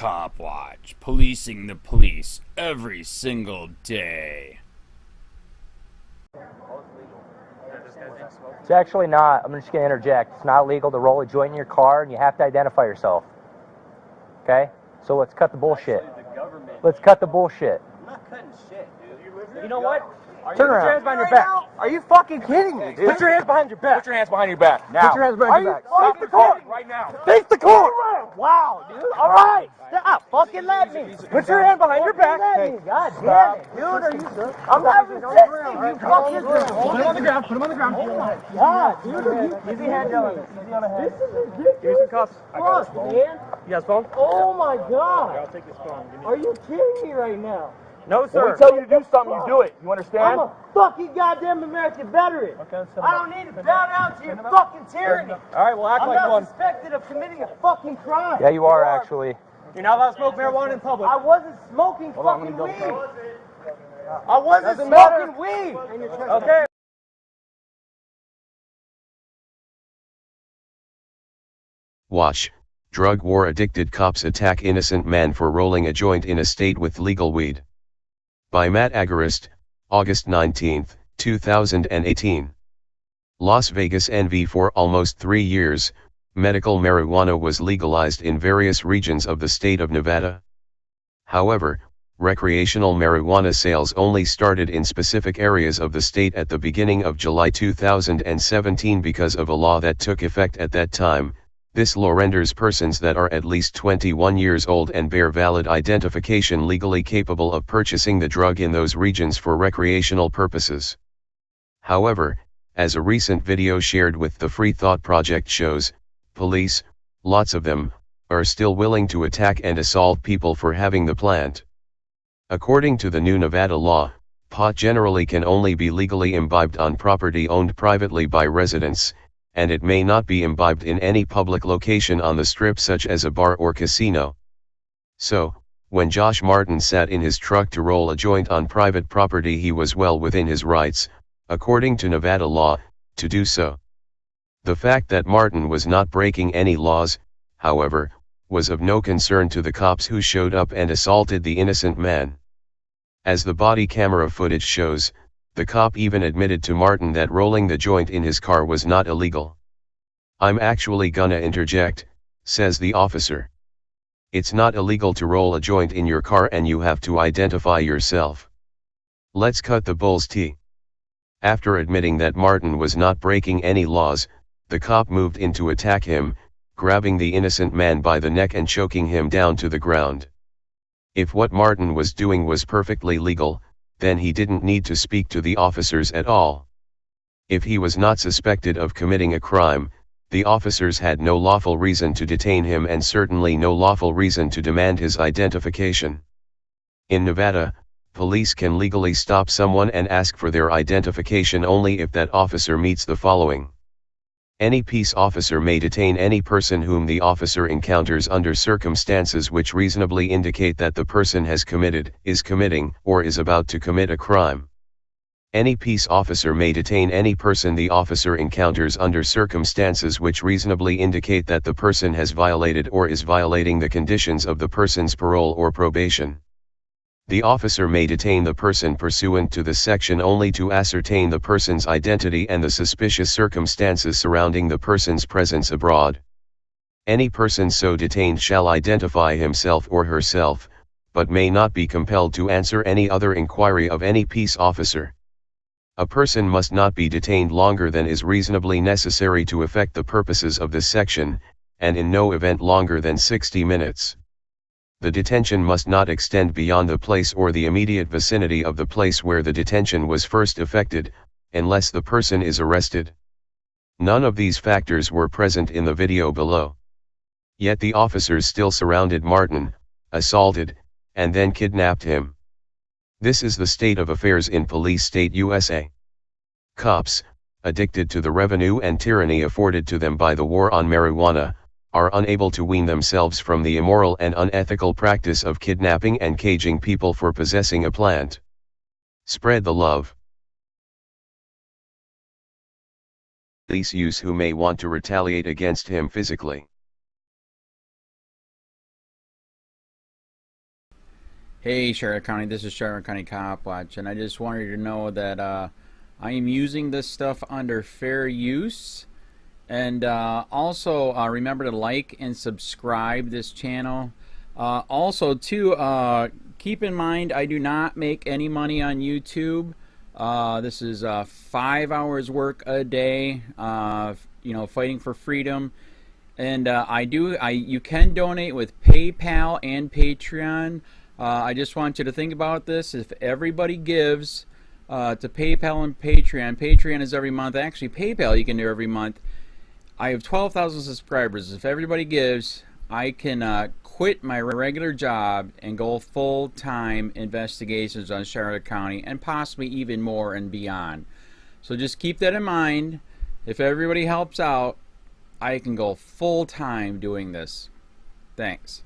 COPWATCH, policing the police every single day. It's actually not. I'm just going to interject. It's not legal to roll a joint in your car, and you have to identify yourself. Okay? So let's cut the bullshit. Let's cut the bullshit. I'm not cutting shit, dude. You know what? Turn around. Put your hands behind your back. Are you fucking kidding me, dude? Put your hands behind your back. Put your hands behind your back. Now. Put your hands behind your back. Face the court right now. Face the court. Wow, dude. All right. Stop. Fucking let me. Put your hand behind your back. Hey, God damn it, dude. Are you? I'm not resisting. You fucking. Put him on the ground. Put him on the ground. Oh my God, dude. Are you? Easy hand down. Easy on the head. This is ridiculous. Give me some cuffs. Fuck, man. You got his phone? Oh my God. I'll take this phone. Are you kidding me right now? No, sir. When we tell you to do something, you do it. You understand? I'm a fucking goddamn American veteran. Okay, I don't need to bow down to your fucking tyranny. All right, well, act I'm like not one. suspected of committing a fucking crime. Yeah, you are actually. You're not allowed to smoke marijuana in public. I wasn't smoking fucking weed. I wasn't Doesn't matter. smoking weed. Okay. Watch. Drug war addicted cops attack innocent man for rolling a joint in a state with legal weed. By Matt Agarist, August 19, 2018. Las Vegas NV. For almost 3 years, medical marijuana was legalized in various regions of the state of Nevada. However, recreational marijuana sales only started in specific areas of the state at the beginning of July 2017 because of a law that took effect at that time. This law renders persons that are at least 21 years old and bear valid identification legally capable of purchasing the drug in those regions for recreational purposes. However, as a recent video shared with the Free Thought Project shows, police, lots of them, are still willing to attack and assault people for having the plant. According to the new Nevada law, pot generally can only be legally imbibed on property owned privately by residents, and it may not be imbibed in any public location on the strip such as a bar or casino. So, when Josh Martin sat in his truck to roll a joint on private property, he was well within his rights, according to Nevada law, to do so. The fact that Martin was not breaking any laws, however, was of no concern to the cops who showed up and assaulted the innocent man. As the body camera footage shows, the cop even admitted to Martin that rolling the joint in his car was not illegal. "I'm actually gonna interject," says the officer. "It's not illegal to roll a joint in your car, and you have to identify yourself. Let's cut the bull's teeth." After admitting that Martin was not breaking any laws, the cop moved in to attack him, grabbing the innocent man by the neck and choking him down to the ground. If what Martin was doing was perfectly legal, then he didn't need to speak to the officers at all. If he was not suspected of committing a crime, the officers had no lawful reason to detain him and certainly no lawful reason to demand his identification. In Nevada, police can legally stop someone and ask for their identification only if that officer meets the following. Any peace officer may detain any person whom the officer encounters under circumstances which reasonably indicate that the person has committed, is committing, or is about to commit a crime. Any peace officer may detain any person the officer encounters under circumstances which reasonably indicate that the person has violated or is violating the conditions of the person's parole or probation. The officer may detain the person pursuant to this section only to ascertain the person's identity and the suspicious circumstances surrounding the person's presence abroad. Any person so detained shall identify himself or herself, but may not be compelled to answer any other inquiry of any peace officer. A person must not be detained longer than is reasonably necessary to effect the purposes of this section, and in no event longer than 60 minutes. The detention must not extend beyond the place or the immediate vicinity of the place where the detention was first effected, unless the person is arrested. None of these factors were present in the video below. Yet the officers still surrounded Martin, assaulted, and then kidnapped him. This is the state of affairs in police state USA. Cops, addicted to the revenue and tyranny afforded to them by the war on marijuana, are unable to wean themselves from the immoral and unethical practice of kidnapping and caging people for possessing a plant. Spread the love. Police use who may want to retaliate against him physically. Hey Charlotte County, this is Charlotte County Cop Watch, and I just wanted you to know that I am using this stuff under fair use. And also remember to like and subscribe this channel. Also too, keep in mind I do not make any money on YouTube. This is 5 hours work a day, you know, fighting for freedom. And you can donate with PayPal and Patreon. I just want you to think about this. If everybody gives to PayPal and Patreon, Patreon is every month. Actually, PayPal you can do every month. I have 12,000 subscribers. If everybody gives, I can quit my regular job and go full-time investigations on Charlotte County and possibly even more and beyond. So just keep that in mind. If everybody helps out, I can go full-time doing this. Thanks.